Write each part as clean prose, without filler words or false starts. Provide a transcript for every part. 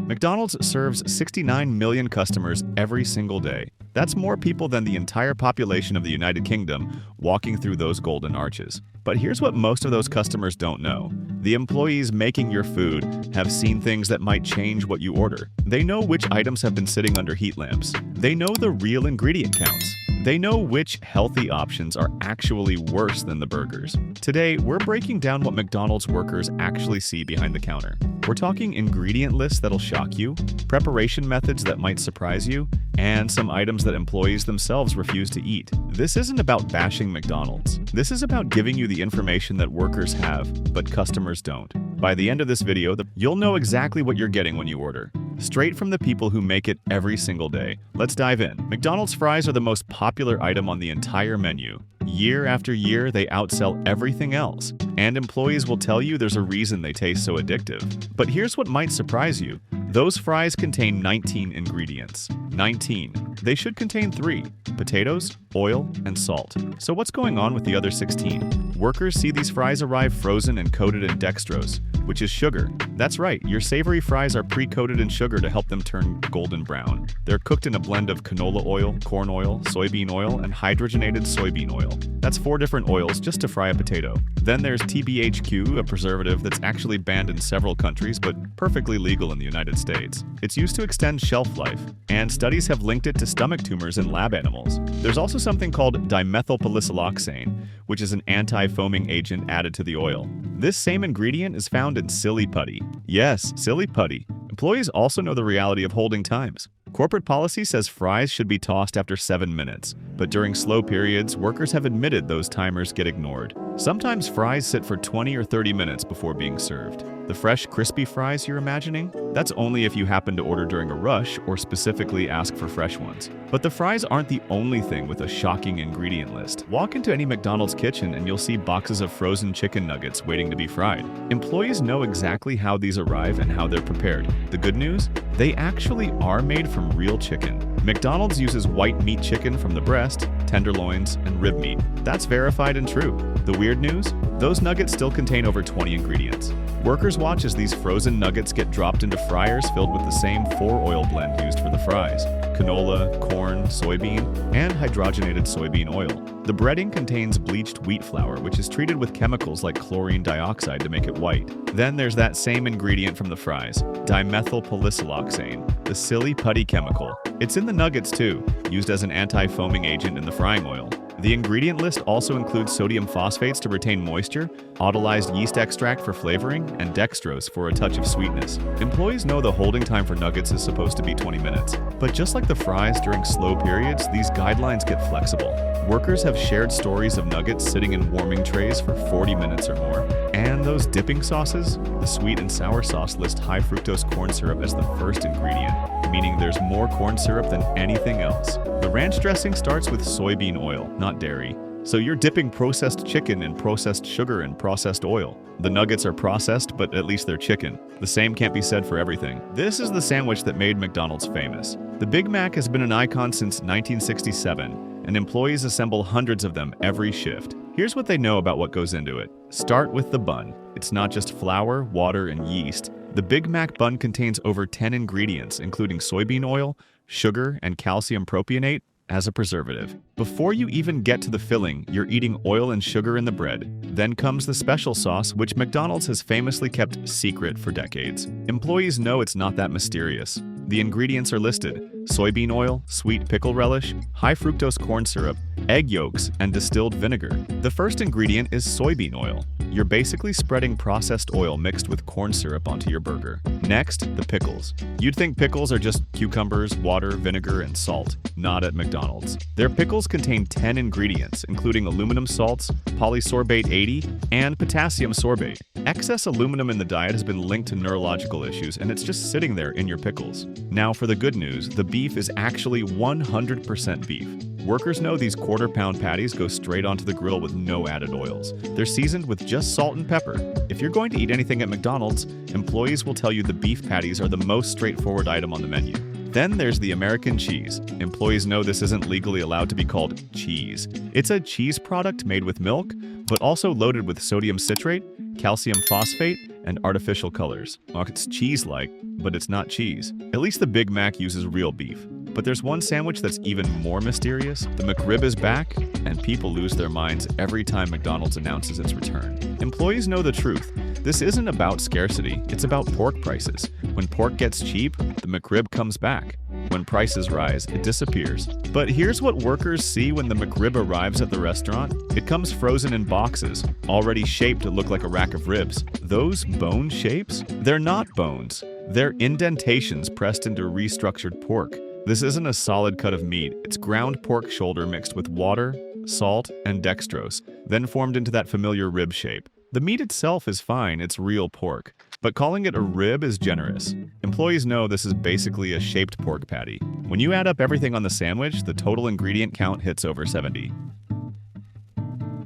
McDonald's serves 69 million customers every single day. That's more people than the entire population of the United Kingdom walking through those golden arches. But here's what most of those customers don't know. The employees making your food have seen things that might change what you order. They know which items have been sitting under heat lamps. They know the real ingredient counts. They know which healthy options are actually worse than the burgers. Today, we're breaking down what McDonald's workers actually see behind the counter. We're talking ingredient lists that'll shock you, preparation methods that might surprise you, and some items that employees themselves refuse to eat. This isn't about bashing McDonald's. This is about giving you the information that workers have, but customers don't. By the end of this video, you'll know exactly what you're getting when you order. Straight from the people who make it every single day. Let's dive in. McDonald's fries are the most popular item on the entire menu. Year after year, they outsell everything else. And employees will tell you there's a reason they taste so addictive. But here's what might surprise you. Those fries contain 19 ingredients. 19. They should contain 3: potatoes, oil, and salt. So what's going on with the other 16? Workers see these fries arrive frozen and coated in dextrose, which is sugar. That's right, your savory fries are pre-coated in sugar to help them turn golden brown. They're cooked in a blend of canola oil, corn oil, soybean oil, and hydrogenated soybean oil. That's 4 different oils just to fry a potato. Then there's TBHQ, a preservative that's actually banned in several countries but perfectly legal in the United States. It's used to extend shelf life, and studies have linked it to stomach tumors in lab animals. There's also something called dimethylpolysiloxane, which is an anti-foaming agent added to the oil. This same ingredient is found in silly putty. Yes, silly putty. Employees also know the reality of holding times. Corporate policy says fries should be tossed after 7 minutes, but during slow periods, workers have admitted those timers get ignored. Sometimes fries sit for 20 or 30 minutes before being served. The fresh, crispy fries you're imagining? That's only if you happen to order during a rush or specifically ask for fresh ones. But the fries aren't the only thing with a shocking ingredient list. Walk into any McDonald's kitchen and you'll see boxes of frozen chicken nuggets waiting to be fried. Employees know exactly how these arrive and how they're prepared. The good news? They actually are made from real chicken. McDonald's uses white meat chicken from the breast, tenderloins, and rib meat. That's verified and true. The weird news? Those nuggets still contain over 20 ingredients. Workers watch as these frozen nuggets get dropped into fryers filled with the same 4-oil blend used for the fries: canola, corn, soybean, and hydrogenated soybean oil. The breading contains bleached wheat flour, which is treated with chemicals like chlorine dioxide to make it white. Then there's that same ingredient from the fries, dimethylpolysiloxane, the silly putty chemical. It's in the nuggets too, used as an anti-foaming agent in the frying oil. The ingredient list also includes sodium phosphates to retain moisture, autolyzed yeast extract for flavoring, and dextrose for a touch of sweetness. Employees know the holding time for nuggets is supposed to be 20 minutes. But just like the fries during slow periods, these guidelines get flexible. Workers have shared stories of nuggets sitting in warming trays for 40 minutes or more. And those dipping sauces? The sweet and sour sauce list high fructose corn syrup as the first ingredient, meaning there's more corn syrup than anything else. The ranch dressing starts with soybean oil, not dairy. So you're dipping processed chicken in processed sugar and processed oil. The nuggets are processed, but at least they're chicken. The same can't be said for everything. This is the sandwich that made McDonald's famous. The Big Mac has been an icon since 1967, and employees assemble hundreds of them every shift. Here's what they know about what goes into it. Start with the bun. It's not just flour, water, and yeast. The Big Mac bun contains over 10 ingredients, including soybean oil, sugar, and calcium propionate as a preservative. Before you even get to the filling, you're eating oil and sugar in the bread. Then comes the special sauce, which McDonald's has famously kept secret for decades. Employees know it's not that mysterious. The ingredients are listed: soybean oil, sweet pickle relish, high fructose corn syrup, egg yolks, and distilled vinegar. The first ingredient is soybean oil. You're basically spreading processed oil mixed with corn syrup onto your burger. Next, the pickles. You'd think pickles are just cucumbers, water, vinegar, and salt. Not at McDonald's. Their pickles contain 10 ingredients, including aluminum salts, polysorbate 80, and potassium sorbate. Excess aluminum in the diet has been linked to neurological issues, and it's just sitting there in your pickles. Now for the good news, the beef is actually 100% beef. Workers know these quarter-pound patties go straight onto the grill with no added oils. They're seasoned with just salt and pepper. If you're going to eat anything at McDonald's, employees will tell you the beef patties are the most straightforward item on the menu. Then there's the American cheese. Employees know this isn't legally allowed to be called cheese. It's a cheese product made with milk, but also loaded with sodium citrate, calcium phosphate, and artificial colors. Well, it's cheese-like, but it's not cheese. At least the Big Mac uses real beef. But there's one sandwich that's even more mysterious. The McRib is back, and people lose their minds every time McDonald's announces its return. Employees know the truth. This isn't about scarcity, it's about pork prices. When pork gets cheap, the McRib comes back. When prices rise, it disappears. But here's what workers see when the McRib arrives at the restaurant. It comes frozen in boxes, already shaped to look like a rack of ribs. Those bone shapes? They're not bones. They're indentations pressed into restructured pork. This isn't a solid cut of meat. It's ground pork shoulder mixed with water, salt, and dextrose, then formed into that familiar rib shape. The meat itself is fine, it's real pork. But calling it a rib is generous. Employees know this is basically a shaped pork patty. When you add up everything on the sandwich, the total ingredient count hits over 70.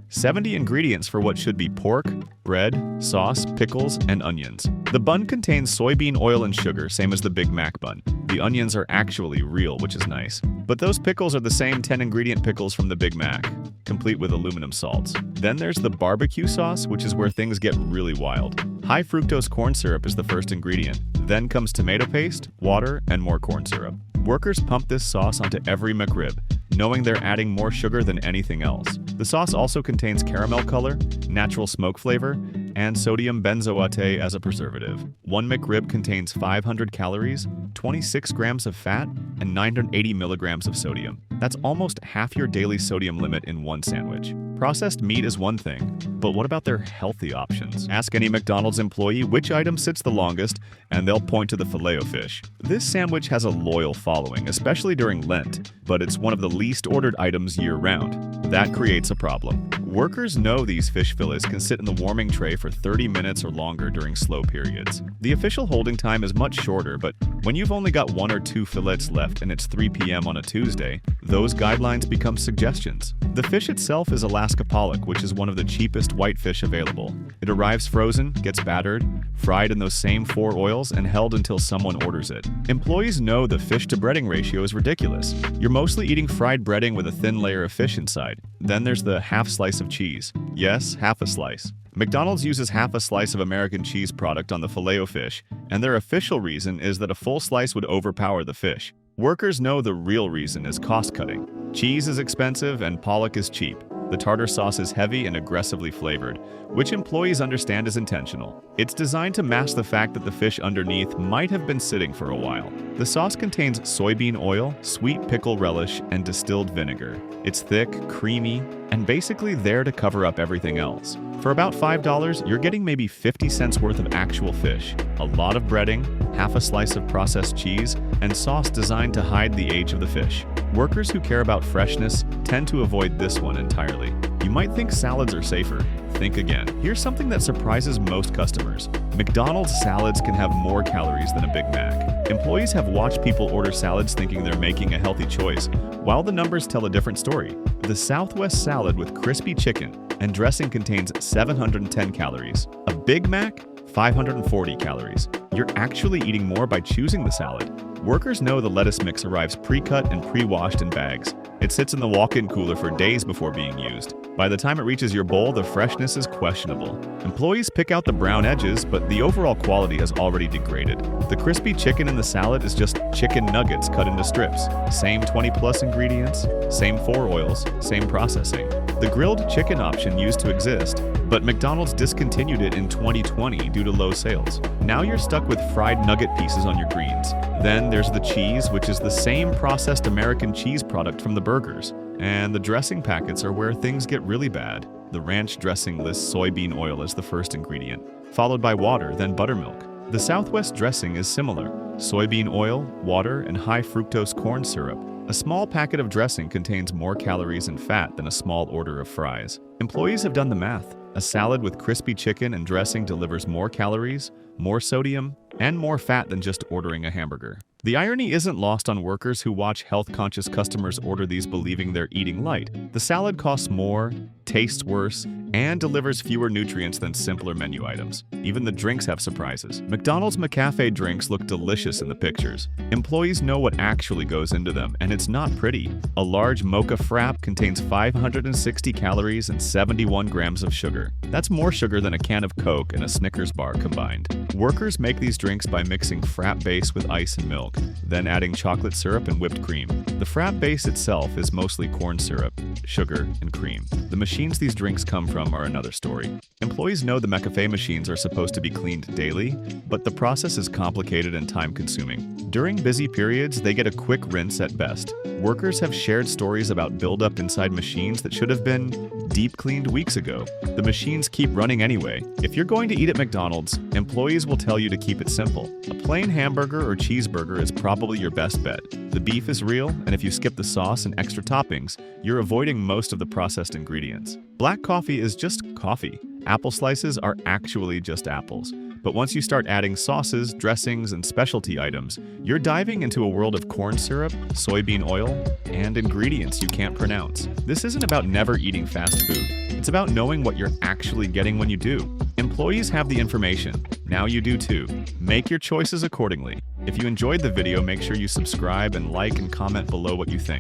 70 ingredients for what should be pork, bread, sauce, pickles, and onions. The bun contains soybean oil and sugar, same as the Big Mac bun. The onions are actually real, which is nice. But those pickles are the same 10-ingredient pickles from the Big Mac, complete with aluminum salts. Then there's the barbecue sauce, which is where things get really wild. High fructose corn syrup is the first ingredient. Then comes tomato paste, water, and more corn syrup. Workers pump this sauce onto every McRib, knowing they're adding more sugar than anything else. The sauce also contains caramel color, natural smoke flavor, and sodium benzoate as a preservative. One McRib contains 500 calories, 26 grams of fat, and 980 milligrams of sodium. That's almost half your daily sodium limit in one sandwich. Processed meat is one thing, but what about their healthy options? Ask any McDonald's employee which item sits the longest, and they'll point to the Filet-O-Fish. This sandwich has a loyal following, especially during Lent, but it's one of the least ordered items year-round. That creates a problem. Workers know these fish fillets can sit in the warming tray for 30 minutes or longer during slow periods. The official holding time is much shorter, but when you've only got 1 or 2 fillets left and it's 3 p.m. on a Tuesday, those guidelines become suggestions. The fish itself is Alaska pollock, which is one of the cheapest white fish available. It arrives frozen, gets battered, fried in those same 4 oils, and held until someone orders it. Employees know the fish-to-breading ratio is ridiculous. You're mostly eating fried breading with a thin layer of fish inside. Then there's the half slice of cheese. Yes, half a slice. McDonald's uses half a slice of American cheese product on the Filet-O-Fish, and their official reason is that a full slice would overpower the fish. Workers know the real reason is cost-cutting. Cheese is expensive and pollock is cheap. The tartar sauce is heavy and aggressively flavored, which employees understand is intentional. It's designed to mask the fact that the fish underneath might have been sitting for a while. The sauce contains soybean oil, sweet pickle relish, and distilled vinegar. It's thick, creamy, and basically there to cover up everything else. For about $5, you're getting maybe 50 cents worth of actual fish, a lot of breading, half a slice of processed cheese, and sauce designed to hide the age of the fish. Workers who care about freshness tend to avoid this one entirely. You might think salads are safer. Think again. Here's something that surprises most customers. McDonald's salads can have more calories than a Big Mac. Employees have watched people order salads thinking they're making a healthy choice, while the numbers tell a different story. The Southwest salad with crispy chicken and dressing contains 710 calories. A Big Mac, 540 calories. You're actually eating more by choosing the salad. Workers know the lettuce mix arrives pre-cut and pre-washed in bags. It sits in the walk-in cooler for days before being used. By the time it reaches your bowl, the freshness is questionable. Employees pick out the brown edges, but the overall quality has already degraded. The crispy chicken in the salad is just chicken nuggets cut into strips. Same 20-plus ingredients, same 4 oils, same processing. The grilled chicken option used to exist, but McDonald's discontinued it in 2020 due to low sales. Now you're stuck with fried nugget pieces on your greens. Then there's the cheese, which is the same processed American cheese product from the burgers. And the dressing packets are where things get really bad. The ranch dressing lists soybean oil as the first ingredient, followed by water, then buttermilk. The Southwest dressing is similar: soybean oil, water, and high fructose corn syrup. A small packet of dressing contains more calories and fat than a small order of fries. Employees have done the math. A salad with crispy chicken and dressing delivers more calories, more sodium, and more fat than just ordering a hamburger. The irony isn't lost on workers who watch health-conscious customers order these believing they're eating light. The salad costs more, tastes worse, and delivers fewer nutrients than simpler menu items. Even the drinks have surprises. McDonald's McCafe drinks look delicious in the pictures. Employees know what actually goes into them, and it's not pretty. A large mocha frap contains 560 calories and 71 grams of sugar. That's more sugar than a can of Coke and a Snickers bar combined. Workers make these drinks by mixing frap base with ice and milk, then adding chocolate syrup and whipped cream. The frap base itself is mostly corn syrup, sugar, and cream. The machines these drinks come from are another story. Employees know the McCafe machines are supposed to be cleaned daily, but the process is complicated and time-consuming. During busy periods, they get a quick rinse at best. Workers have shared stories about buildup inside machines that should have been deep cleaned weeks ago. The machines keep running anyway. If you're going to eat at McDonald's, employees will tell you to keep it simple. A plain hamburger or cheeseburger is probably your best bet. The beef is real, and if you skip the sauce and extra toppings, you're avoiding most of the processed ingredients. Black coffee is just coffee. Apple slices are actually just apples. But once you start adding sauces, dressings, and specialty items, you're diving into a world of corn syrup, soybean oil, and ingredients you can't pronounce. This isn't about never eating fast food. It's about knowing what you're actually getting when you do. Employees have the information. Now you do too. Make your choices accordingly. If you enjoyed the video, make sure you subscribe and like and comment below what you think.